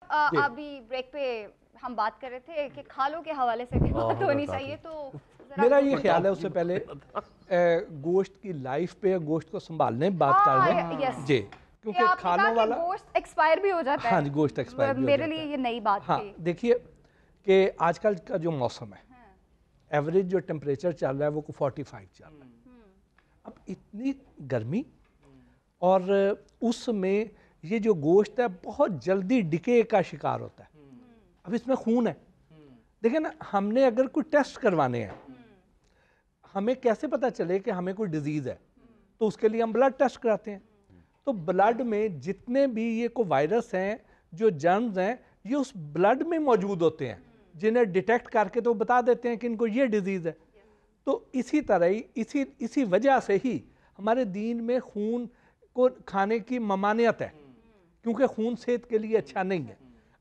ابھی بریک پہ ہم بات کر رہے تھے کہ کھالوں کے حوالے سے بھی بات ہونی چاہیے، تو میرا یہ خیال ہے اس سے پہلے گوشت کی لائف پہ گوشت کو سنبھالنے بات کر رہے ہیں جی، کیونکہ کھانوں والا گوشت ایکسپائر بھی ہو جاتا ہے. ہاں جی، گوشت ایکسپائر بھی ہو جاتا ہے. میرے لیے یہ نئی بات ہاں تھی. دیکھیے کہ آج کل کا جو موسم ہے، ایوریج جو ٹیمپریچر چل رہا ہے وہ 45 چل رہا ہے. اب اتنی گرمی اور اس میں یہ جو گوشت ہے بہت جلدی ڈکے کا شکار ہوتا ہے. اب اس میں خون ہے، دیکھیں نا، ہم نے اگر کوئی ٹیسٹ کروانے ہیں، ہمیں کیسے پتا چلے کہ ہمیں کوئی ڈیزیز ہے؟ تو اس کے لیے ہم بلڈ ٹیسٹ کراتے ہیں. تو بلڈ میں جتنے بھی یہ کوئی وائرس ہیں، جو جرمز ہیں، یہ اس بلڈ میں موجود ہوتے ہیں، جنہیں ڈیٹیکٹ کر کے تو بتا دیتے ہیں کہ ان کو یہ ڈیزیز ہے. تو اسی طرح ہی اسی وجہ سے ہی ہمارے دین میں خون کو کھانے کی ممانعت ہے، کیونکہ خون صحت کے لیے اچھا نہیں ہے.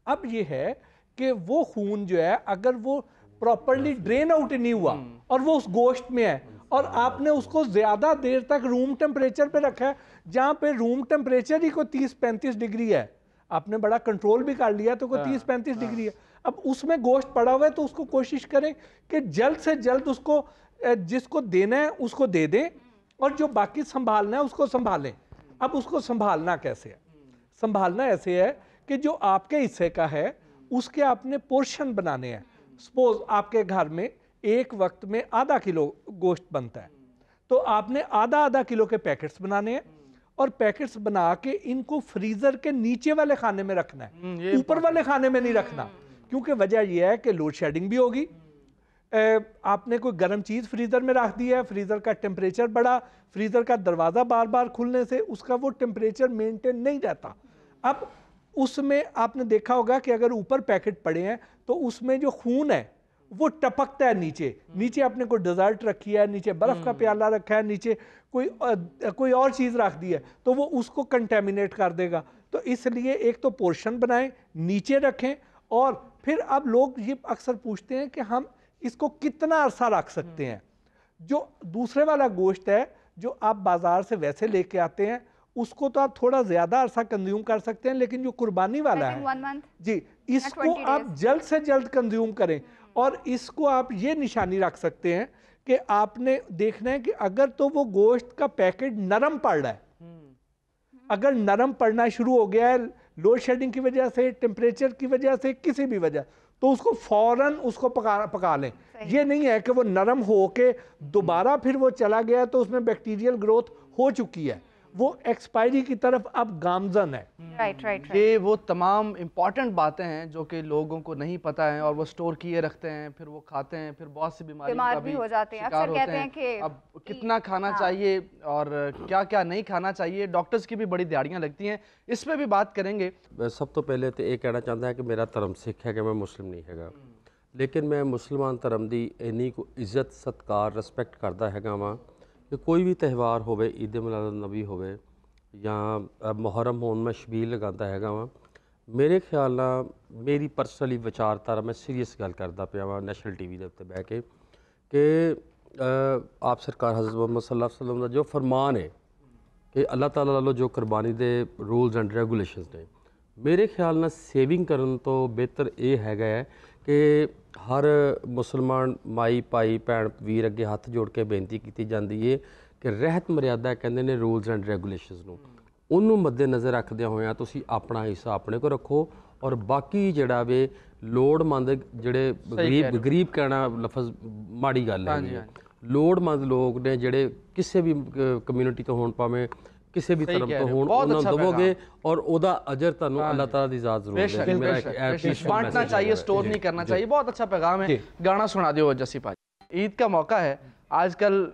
اب یہ ہے کہ وہ خون جو ہے اگر وہ پراپرلی ڈرین آؤٹ نہیں ہوا اور وہ اس گوشت میں ہے اور آپ نے اس کو زیادہ دیر تک روم ٹیمپریچر پہ رکھا ہے، جہاں پہ روم ٹیمپریچر ہی کوئی 30-35 ڈگری ہے، آپ نے بڑا کنٹرول بھی کر لیا تو کوئی 30-35 ڈگری ہے، اب اس میں گوشت پڑا ہوا ہے تو اس کو کوشش کریں کہ جلد سے جلد اس کو جس کو دینا ہے اس کو دے دیں، اور جو باقی سنبھالنا ہے اس کو سنبھالیں. اب اس کو سنبھالنا کیسے ہے؟ سنبھالنا ایسے ہے کہ جو آپ کے حصے کا ہے اس کے آپ نے پورشن بنانے ہیں. سپوز آپ کے گھر میں ایک وقت میں آدھا کلو گوشت بنتا ہے، تو آپ نے آدھا کلو کے پیکٹس بنانے ہیں، اور پیکٹس بنا کے ان کو فریزر کے نیچے والے خانے میں رکھنا ہے، اوپر والے خانے میں نہیں رکھنا. کیونکہ وجہ یہ ہے کہ لوڈ شیڈنگ بھی ہوگی. آپ نے کوئی گرم چیز فریزر میں رکھ دی ہے، فریزر کا ٹیمپریچر بڑھا، فریزر کا دروازہ بار بار کھلنے سے اس کا وہ ٹیمپریچر مینٹین نہیں رہتا. اب اس میں آپ نے دیکھا ہوگا کہ اگر اوپر پیکٹ پڑے ہیں تو اس میں جو خون ہے وہ ٹپکتا ہے نیچے آپ نے کوئی ڈیزرٹ رکھی ہے، نیچے برف کا پیالہ رکھا ہے، نیچے کوئی اور چیز رکھ دی ہے تو وہ اس کو کنٹیمنیٹ کر دے گا. تو اس لیے ایک تو پورشن بنائیں، نیچے رکھیں، اور پھر اب لوگ یہ اکثر پوچھتے ہیں کہ ہم اس کو کتنا عرصہ رکھ سکتے ہیں. جو دوسرے والا گوشت ہے جو آپ بازار سے ویسے لے کے آتے ہیں اس کو تو آپ تھوڑا زیادہ عرصہ کنزیوم کر سکتے ہیں، لیکن جو قربانی والا ہے جی اس کو آپ جلد سے جلد کنزیوم کریں. اور اس کو آپ یہ نشانی رکھ سکتے ہیں کہ آپ نے دیکھنا ہے کہ اگر تو وہ گوشت کا پیکٹ نرم پڑ رہا ہے، اگر نرم پڑنا شروع ہو گیا ہے لوڈ شیڈنگ کی وجہ سے، ٹیمپریچر کی وجہ سے، کسی بھی وجہ، تو اس کو فوراً اس کو پکا لیں. یہ نہیں ہے کہ وہ نرم ہو کے دوبارہ پھر وہ چلا گیا تو اس میں بیکٹیریل گروتھ ہو چکی ہے، وہ ایکسپائری کی طرف اب گامزن ہے. یہ وہ تمام امپورٹنٹ باتیں ہیں جو کہ لوگوں کو نہیں پتہ ہیں، اور وہ سٹور کیے رکھتے ہیں، پھر وہ کھاتے ہیں، پھر بہت سی بیماریوں کا بھی ہو جاتے ہیں. شکار ہوتے ہیں کہ اب کتنا کھانا چاہیے اور کیا کیا نہیں کھانا چاہیے. ڈاکٹرز کی بھی بڑی دیہڑیاں لگتی ہیں، اس پہ بھی بات کریں گے. سب تو پہلے تو یہ کہنا چاہتا ہے کہ میرا دھرم سکھ ہے کہ میں مسلم نہیں ہے گا، لیکن میں مسلمان دھرم دی اینی کو عزت ستکار رسپیکٹ کرتا ہے گا وہاں کہ کوئی بھی تہوار ہوئے، عید میلاد النبی ہوئے یا محرم ہون میں شبیل لگاتا ہے گا وہاں. میرے خیال نہ میری پرسنلی وچارتارا میں سیریس گل کرتا پیا وہاں نیشنل ٹی وی دے اتنے بہ کے کہ آپ سرکار حضرت محمد صلی اللہ علیہ وسلم کا جو فرمان ہے کہ اللہ تعالیٰ والوں جو قربانی دے رولز اینڈ ریگولیشنز نے، میرے خیال نہ سیونگ کرن تو بہتر یہ ہے کہ ہر مسلمان مائی پائی بھن ویر اگے ہاتھ جوڑ کے بےنتی کی جاتی ہے کہ رحت مریادا کہندے نے رولز اینڈ ریگولیشنز نو، انہوں مد نظر رکھدے ہوئے تسی اپنا حصہ اپنے کو رکھو، اور باقی جڑا وے لوڑ مند جڑے غریب کہنا لفظ ماڑی گل ہے، لوڑ مند لوگ نے جڑے کسے بھی کمیونٹی تو ہون پاویں کسی بھی طرف تو ہون انہوں دو گے، اور او دا اجر تانوں اللہ تعالیٰ دی ذات ضرور دے. بانٹنا چاہیے، سٹور نہیں کرنا چاہیے. بہت اچھا پیغام ہے. گانا سنا دیو جسی پاجی. عید کا موقع ہے. آج کل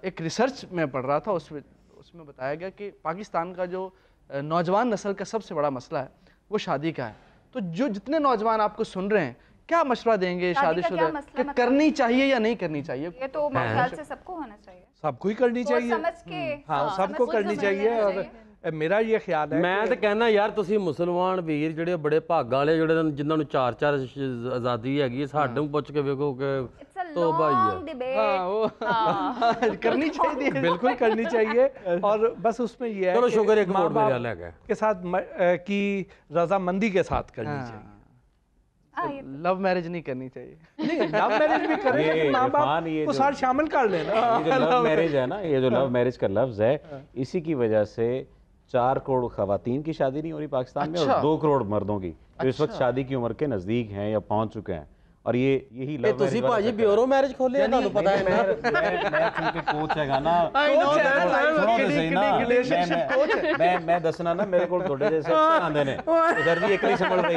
ایک ریسرچ میں پڑھ رہا تھا، اس میں بتایا گیا کہ پاکستان کا جو نوجوان نسل کا سب سے بڑا مسئلہ ہے وہ شادی کا ہے. تو جو جتنے نوجوان آپ کو سن رہے ہیں کیا مشورہ دیں گے شادی شدہ کہ کرنی چاہیے یا نہیں کرنی چاہیے؟ یہ تو میرے خیال سے سب کو ہونا چاہیے، سب کو ہی کرنی چاہیے. ہاں سب کو کرنی چاہیے. اور میرا یہ خیال ہے میں تو کہنا یار تسی مسلمان ویر جڑے بڑے بھاگاں والے جڑے جنہاں نوں 4 آزادی ہیگی، ساڈوں پوچھ کے ویکھو کہ توبہ ہی ہے۔ long debate. ہاں وہ کرنی چاہیے بالکل کرنی چاہیے، اور بس اس میں یہ ہے چلو کہ شکر ہے کہ ماں ووٹ میرے باپ الگ ہے۔ کے ساتھ کی رضامندی کے ساتھ کرنی چاہیے۔ لو میرج نہیں کرنی چاہیے۔ نہیں، لو میرج بھی کریں یہ لیکن ماں عرفان، باپ یہ کو جو- ساتھ شامل کر لینا۔ یہ جو لو میرج ہے نا، یہ جو لو میرج کا لفظ ہے، اسی کی وجہ سے 4 کروڑ خواتین کی شادی نہیں ہو رہی پاکستان میں، اور 2 کروڑ مردوں کی جو اس وقت شادی کی عمر کے نزدیک ہیں یا پہنچ چکے ہیں، اور یہی لو تسی بھائی بیورو میرج کھولے ہیں، تانوں پتہ ہے نا۔ میں چونکہ کوچ ہے نا، میں دسنا نا میرے کو تھوڑے جیسے آندے نے سر جی ایک نہیں سنبھل رہی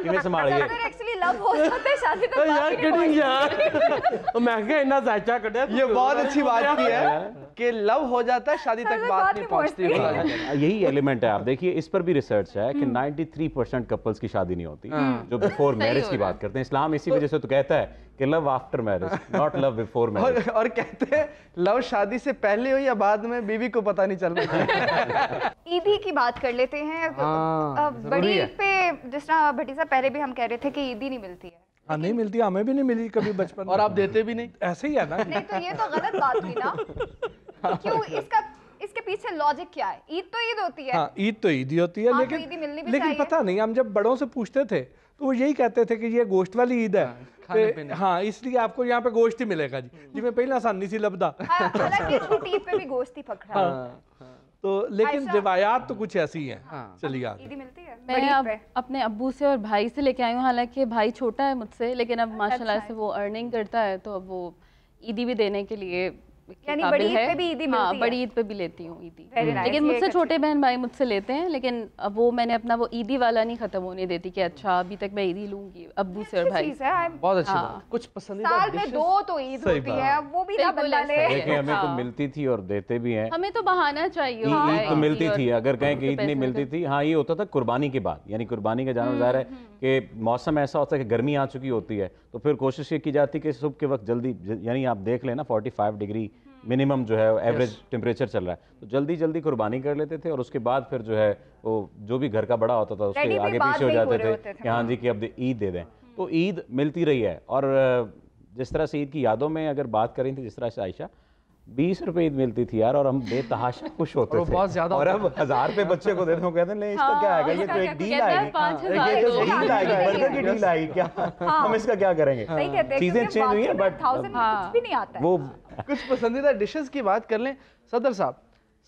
کیویں سنبھالیے اگر ایکچولی لو ہو جاتا ہے شادی تک یار کٹنگ یار میں کہا اتنا ذائچہ کٹیا۔ یہ بہت اچھی بات کی ہے کہ لو ہو جاتا ہے شادی تک بات نہیں پہنچتی۔ یہی ایلیمنٹ ہے۔ آپ دیکھیے اس پر بھی ریسرچ ہے کہ 93% کپلز کی شادی نہیں ہوتی جو بیفور میرج کی بات کرتے ہیں۔ اسلام اسی وجہ سے تو کہتا ہے کہ love after marriage, not love before marriage, اور کہتے ہیں لو شادی سے پہلے ہو یا بعد میں بیوی کو پتہ نہیں چل رہا۔ عیدی کی بات کر لیتے ہیں۔ بڑی عید پہ جس طرح بھٹی صاحب پہلے بھی ہم کہہ رہے تھے کہ عیدی نہیں ملتی ہے، ہاں نہیں ملتی، ہمیں بھی نہیں ملی کبھی بچپن میں، اور آپ دیتے بھی نہیں۔ ایسے ہی ہے نا۔ نہیں تو یہ تو غلط بات ہوئی نا۔ کیوں اس کے پیچھے لاجک کیا ہے؟ عید تو عید ہوتی ہے۔ ہاں عید تو عید ہی ہوتی ہے، ہاں، تو عیدی ملنی بھی چاہیے۔ پتہ نہیں، ہم جب بڑوں سے پوچھتے تھے تو وہ یہی کہتے تھے کہ یہ گوشت والی عید ہے، ہاں اس لیے آپ کو یہاں پہ گوشت ہی ملے گا جی میں پہلے آسانی سی لبدا۔ حالانکہ چھوٹی عید پہ بھی گوشت ہی پک رہا ہے۔ تو لیکن روایات تو کچھ ایسی ہیں۔ چلیے آگے۔ عیدی ملتی ہے میں اب اپنے ابو سے اور بھائی سے لے کے آئی ہوں، حالانکہ بھائی چھوٹا ہے مجھ سے، لیکن اب ماشاء اللہ سے وہ ارننگ کرتا ہے تو اب وہ عیدی بھی دینے کے لیے یعنی بڑی عید پہ بھی عیدی ملتی ہے؟ ہاں بڑی عید پہ بھی لیتی ہوں عیدی، لیکن مجھ سے چھوٹے بہن بھائی مجھ سے لیتے ہیں، لیکن اب وہ میں نے اپنا وہ عیدی والا نہیں ختم ہونے دیتی کہ اچھا ابھی تک میں عیدی لوں گی ابو سے اور بھائی سے۔ بہت اچھی بات۔ کچھ پسندیدہ سال میں 2 تو عید ہوتی ہے، وہ بھی نہ بندہ لے۔ دیکھیں ہمیں تو ملتی تھی اور دیتے بھی ہیں، ہمیں تو بہانا چاہیے عید تو ملتی تھی، اگر کہیں کہ عید نہیں ملتی تھی، ہاں یہ ہوتا تھا قربانی کے بعد، یعنی قربانی کا جانور ظاہر ہے کہ موسم ایسا ہوتا ہے کہ گرمی آ چکی ہوتی ہے تو پھر کوشش یہ کی جاتی کہ صبح کے وقت جلدی، یعنی آپ دیکھ لیں نا 45 ڈگری منیمم جو ہے ایوریج ٹیمپریچر چل رہا ہے، تو جلدی جلدی قربانی کر لیتے تھے، اور اس کے بعد پھر جو ہے وہ جو بھی گھر کا بڑا ہوتا تھا اس کے آگے پیچھے ہو جاتے تھے کہ ہاں جی کہ اب عید دے دیں، تو عید ملتی رہی ہے۔ اور جس طرح سے عید کی یادوں میں اگر بات کریں تھی، جس طرح سے عائشہ 20 روپے عید ملتی تھی یار، اور ہم بے تحاشا خوش ہوتے تھے، بہت زیادہ، اور اب 1000 روپے بچے کو دیتے ہیں، کہتے ہیں نہیں اس کا کیا آئے گا، یہ تو ایک ڈیل آئے گی، ڈیل آئے گی، برگر کی ڈیل آئے گی، کیا ہم اس کا کیا کریں گے؟ چیزیں چینج ہوئی ہیں بٹ کچھ بھی نہیں آتا ہے۔ وہ کچھ پسندیدہ ڈشز کی بات کر لیں۔ صدر صاحب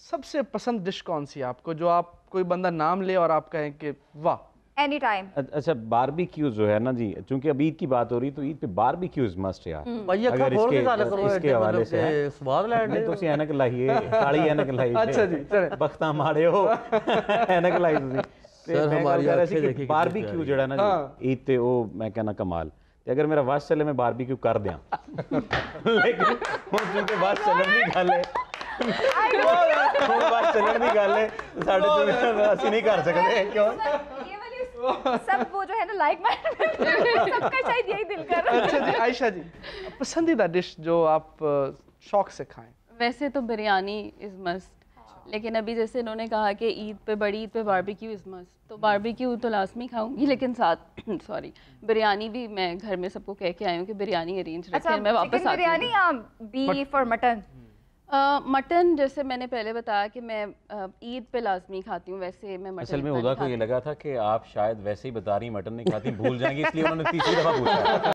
سب سے پسند ڈش کون سی ہے آپ کو، جو آپ کوئی بندہ نام لے اور آپ کہیں کہ واہ؟ Any time. اچھا باربیکیو جو ہے نا جی، چونکہ اب عید کی بات ہو رہی تو عید پہ باربیکیوز مسٹ یار، بھائی اکھا اگر کھول کے گل کرو اس کے حوالے سے ہے سواد لینڈ تو سی اینک لائیے، کالی اینک لائیے، اچھا جی چلیں، بختہ مارے ہو اینک لائی تسی سر ہماری آنکھیں دیکھیں باربیکیو جڑا نا جی عید تے او میں کہنا کمال، اگر میرا واس چلے میں باربیکیو کر دیاں، لیکن ہن چونکہ واس چلن دی گل ہے، ہن واس چلن دی گل ہے ساڈے تو اسی نہیں کر سکتے، کیوں؟ سب وہ جو ہے نا لائک سب کا شاید یہی دل کر رہا ہے۔ اچھا جی عائشہ جی پسندیدہ ڈش جو آپ شوق سے کھائیں؟ ویسے تو بریانی از مسٹ، لیکن ابھی جیسے انہوں نے کہا کہ عید پہ بڑی عید پہ باربیکیو از مسٹ، تو باربیکیو تو لازمی کھاؤں گی، لیکن ساتھ سوری بریانی بھی میں گھر میں سب کو کہہ کے آئی ہوں کہ بریانی ارینج رکھیں، میں واپس آتی بریانی یا بیف اور مٹن؟ مٹن جیسے میں نے پہلے بتایا کہ میں عید پہ لازمی کھاتی ہوں، ویسے میں مٹن اصل میں خدا کو یہ لگا تھا کہ آپ شاید ویسے ہی بتا رہی مٹن نہیں کھاتی، بھول جائیں گی، اس لیے انہوں نے تیسری دفعہ پوچھا۔